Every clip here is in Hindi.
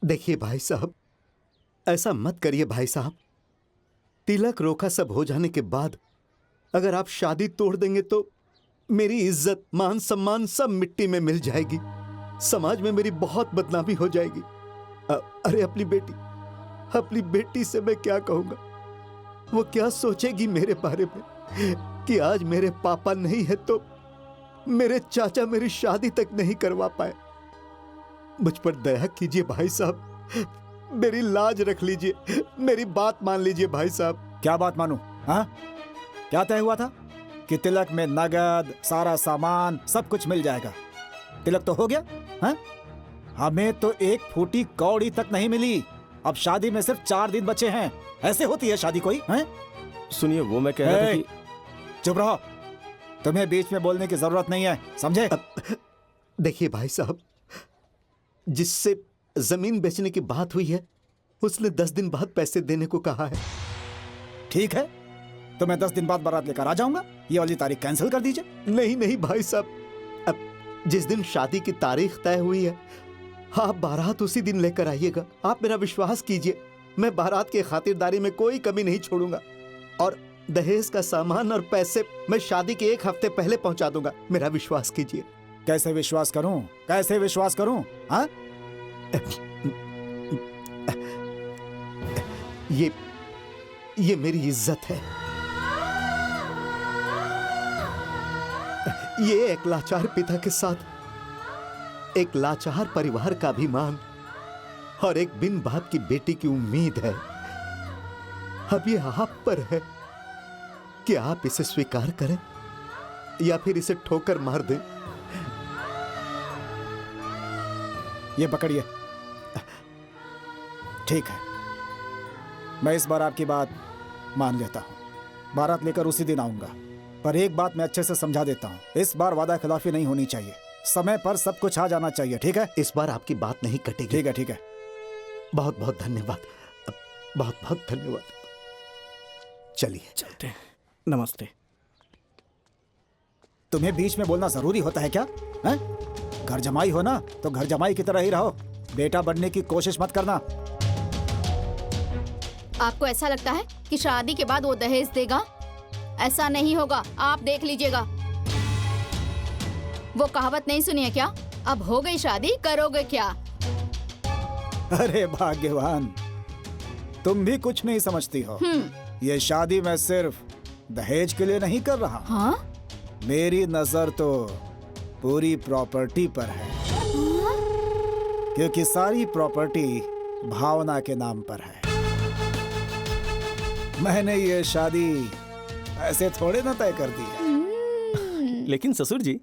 देखिए भाई साहब, ऐसा मत करिए भाई साहब। तिलक रोका सब हो जाने के बाद अगर आप शादी तोड़ देंगे तो मेरी इज्जत, मान सम्मान सब मिट्टी में मिल जाएगी। समाज में मेरी बहुत बदनामी हो जाएगी। अरे अपनी बेटी से मैं क्या कहूंगा? वो क्या सोचेगी मेरे बारे में कि आज मेरे पापा नहीं है तो मेरे चाचा मेरी शादी तक नहीं करवा पाए। मुझ पर दया कीजिए भाई साहब, मेरी लाज रख लीजिए, मेरी बात मान लीजिए भाई साहब। क्या बात मानूं? हाँ, क्या तय हुआ था कि तिलक में नगद, सारा सामान, सब कुछ मिल जाएगा? तिलक तो हो गया। हाँ, हमें तो एक फूटी कौड़ी तक नहीं मिली। अब शादी में सिर्फ 4 दिन बचे हैं। ऐसे होती है शादी कोई? हैं? सुनिए, वो मैं कह रहा था कि... चुप रहो, तुम्हें बीच में बोलने की जरूरत नहीं है, समझे? देखिए भाई साहब, जिससे जमीन बेचने की बात हुई है उसने 10 दिन बाद पैसे देने को कहा है। ठीक है, तो मैं 10 दिन बाद बारात लेकर आ जाऊंगा। ये वाली तारीख कैंसिल कर दीजिए। नहीं नहीं भाई साहब, अब जिस दिन शादी की तारीख तय हुई है आप बारात उसी दिन लेकर आइएगा। आप मेरा विश्वास कीजिए, मैं बारात की खातिरदारी में कोई कमी नहीं छोड़ूंगा और दहेज का सामान और पैसे मैं शादी के 1 हफ्ते पहले पहुंचा दूंगा। मेरा विश्वास कीजिए। कैसे विश्वास करूं? कैसे विश्वास करूं? हाँ? ये मेरी इज्जत है। ये एक लाचार पिता के साथ एक लाचार परिवार का अभिमान और एक बिन बाप की बेटी की उम्मीद है। अब ये आप पर है कि आप इसे स्वीकार करें या फिर इसे ठोकर मार दें। ये पकड़िए। ठीक है, मैं इस बार आपकी बात मान लेता हूं। बारात लेकर उसी दिन आऊंगा, पर एक बात मैं अच्छे से समझा देता हूं, इस बार वादा खिलाफी नहीं होनी चाहिए। समय पर सब कुछ आ जाना चाहिए, ठीक है? इस बार आपकी बात नहीं कटेगी। ठीक है, ठीक है। बहुत बहुत धन्यवाद, बहुत बहुत धन्यवाद। चलिए चलते हैं। नमस्ते। तुम्हें बीच में बोलना जरूरी होता है क्या? है? घर जमाई हो ना तो घर जमाई की तरह ही रहो। बेटा बनने की कोशिश मत करना। आपको ऐसा लगता है कि शादी के बाद वो दहेज देगा? ऐसा नहीं होगा, आप देख लीजिएगा। वो कहावत नहीं सुनी है क्या? अब हो गई शादी, करोगे क्या? अरे भाग्यवान, तुम भी कुछ नहीं समझती हो। ये शादी मैं सिर्फ दहेज के लिए नहीं कर रहा। हाँ? मेरी नजर तो पूरी प्रॉपर्टी पर है, क्योंकि सारी प्रॉपर्टी भावना के नाम पर है। मैंने ये शादी ऐसे थोड़े ना तय कर दी है। लेकिन ससुर जी,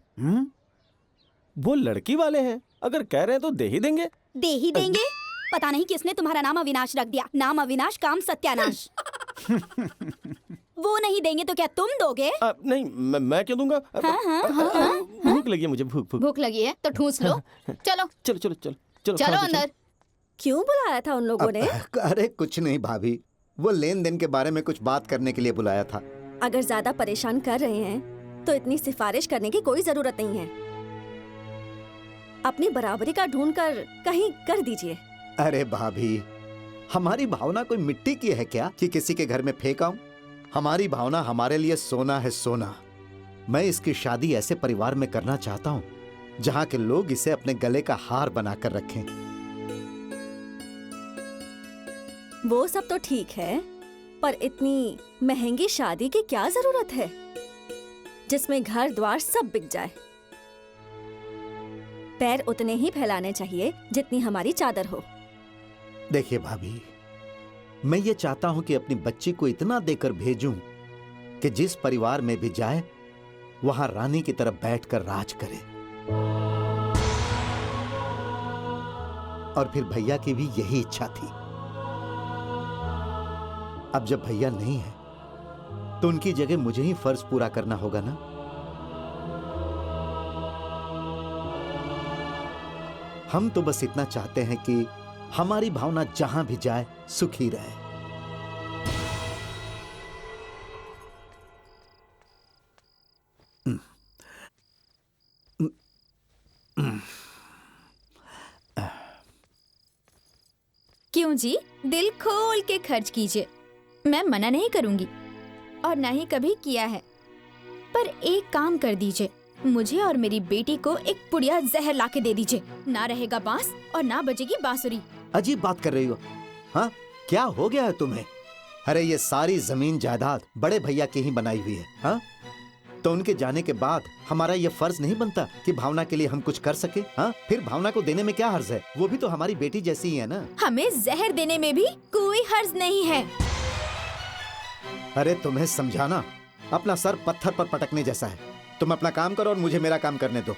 वो लड़की वाले हैं, अगर कह रहे हैं तो दे ही देंगे। दे ही देंगे? पता नहीं किसने तुम्हारा नाम अविनाश रख दिया। नाम अविनाश, काम सत्यानाश। वो नहीं देंगे तो क्या तुम दोगे? नहीं, मैं क्यों दूंगा? भूख लगी है मुझे, भूख लगी है तो ठूस लो। चलो चलो चलो चलो चलो चलो अंदर। क्यों बुलाया था उन लोगों ने? अरे कुछ नहीं भाभी, वो लेन देन के बारे में कुछ बात करने के लिए बुलाया था। अगर ज्यादा परेशान कर रहे हैं तो इतनी सिफारिश करने की कोई जरूरत नहीं है। अपनी बराबरी का ढूंढ कर कहीं कर दीजिए। अरे भाभी, हमारी भावना कोई मिट्टी की है क्या कि किसी के घर में फेंक आऊं? हमारी भावना हमारे लिए सोना है, सोना। मैं इसकी शादी ऐसे परिवार में करना चाहता हूं जहां के लोग इसे अपने गले का हार बनाकर रखें। वो सब तो ठीक है, पर इतनी महंगी शादी की क्या जरूरत है जिसमें घर द्वार सब बिक जाए? पैर उतने ही फैलाने चाहिए जितनी हमारी चादर हो। देखिए भाभी, मैं ये चाहता हूं कि अपनी बच्ची को इतना देकर भेजूं कि जिस परिवार में भी जाए वहां रानी की तरफ बैठकर राज करे। और फिर भैया की भी यही इच्छा थी। अब जब भैया नहीं है तो उनकी जगह मुझे ही फर्ज पूरा करना होगा ना। हम तो बस इतना चाहते हैं कि हमारी भावना जहां भी जाए सुखी रहे। क्यों जी, दिल खोल के खर्च कीजिए, मैं मना नहीं करूंगी और ना ही कभी किया है। पर एक काम कर दीजिए, मुझे और मेरी बेटी को एक पुड़िया जहर लाके दे दीजिए। ना रहेगा बांस और ना बजेगी बांसुरी। अजीब बात कर रही हो। हाँ, क्या हो गया है तुम्हें? अरे ये सारी जमीन जायदाद बड़े भैया की ही बनाई हुई है। हाँ, तो उनके जाने के बाद हमारा ये फर्ज नहीं बनता कि भावना के लिए हम कुछ कर सके? हाँ, फिर भावना को देने में क्या हर्ज है? वो भी तो हमारी बेटी जैसी ही है ना। हमें जहर देने में भी कोई हर्ज नहीं है। अरे तुम्हें समझाना अपना सर पत्थर पर पटकने जैसा है। तुम अपना काम करो और मुझे मेरा काम करने दो।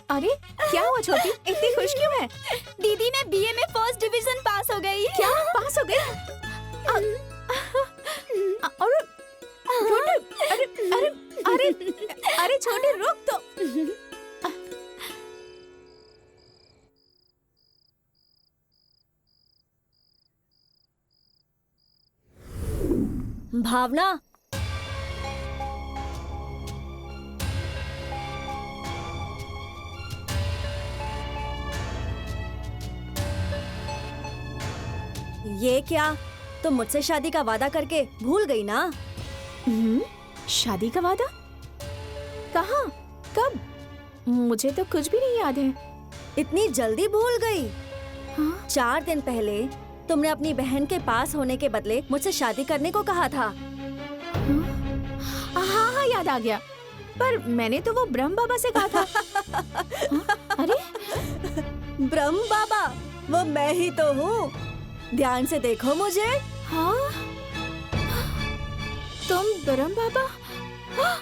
अरे क्या हुआ छोटी, इतनी खुश क्यों है? दीदी, मैं बीए में फर्स्ट डिवीजन पास हो गई। क्या पास हो गई? अरे अरे अरे अरे छोटी रुक तो। भावना, ये क्या? तुम मुझसे शादी का वादा करके भूल गई ना? शादी का वादा? कहाँ? कब? मुझे तो कुछ भी नहीं याद है। इतनी जल्दी भूल गई? हाँ? 4 दिन पहले तुमने अपनी बहन के पास होने के बदले मुझसे शादी करने को कहा था। हाँ हाँ, याद आ गया। पर मैंने तो वो ब्रह्म बाबा से कहा था। हाँ? अरे ब्रह्म बाबा, वो मैं ही तो हूँ। ध्यान से देखो मुझे। हाँ, तुम ब्रह्म बाबा? हाँ,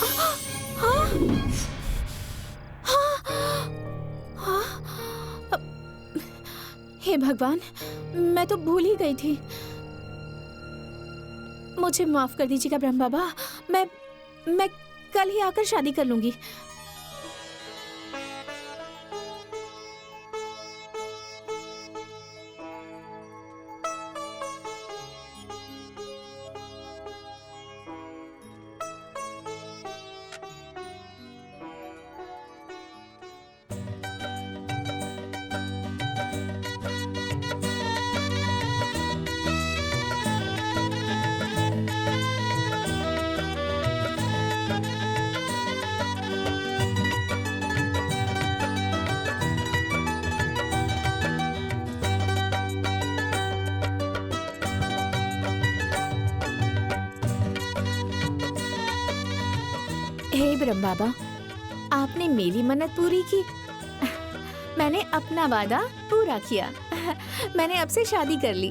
हाँ, हाँ, हाँ। हे भगवान, मैं तो भूल ही गई थी। मुझे माफ कर दीजिएगा ब्रह्म बाबा। मैं कल ही आकर शादी कर लूंगी। हे ब्रह्म बाबा, आपने मेरी मन्नत पूरी की, मैंने अपना वादा पूरा किया। मैंने अब से शादी कर ली।